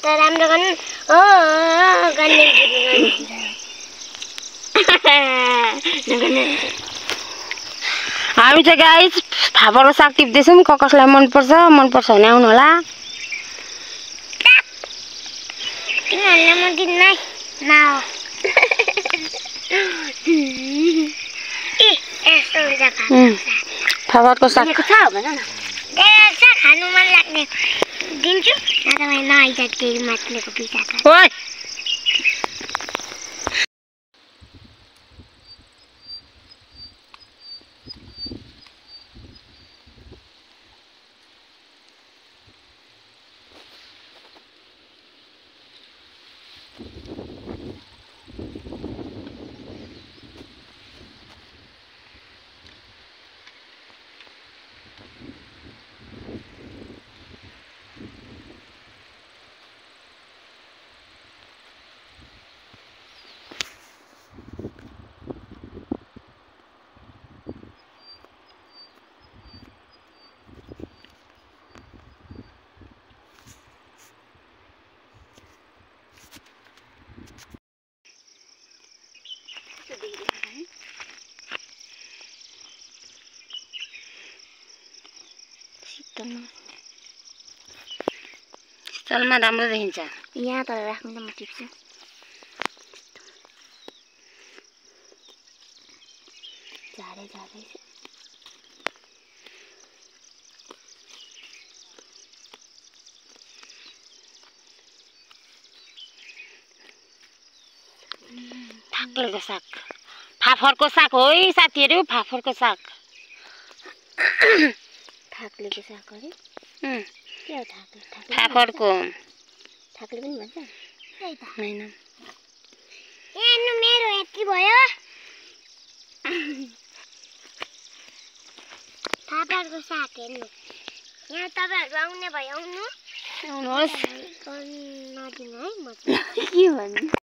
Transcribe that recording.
त राम्रो गर्नु हो गर्ने हामी चाहिँ गाइस फापरको साग टिप्दैछौँ। कसलाई मनपर्छ भने आउनु होला। फापरको साग खानु मन लाग्ने दिन्छु नत्र नआइज केही मात्लेको पिसा छ। ओइ शीतलमा राम्रो देखिन्छ। यहाँ तर राख्नु त म टिप्छु। झारे थाक्लेको साग, फाफरको साग हो है साथीहरू, फाफरको साग। थाक्लेको साग अरे के हो थाक्ले? फाफरको थाक्ले पनि भन्छ हैन। हेर्नु मेरो यति भयो। फापरको साग हेर्नु। यहाँ तपाईहरु आउने भए आउनुहोस्। आउनुहोस्। नदिनु है म के भन्नु।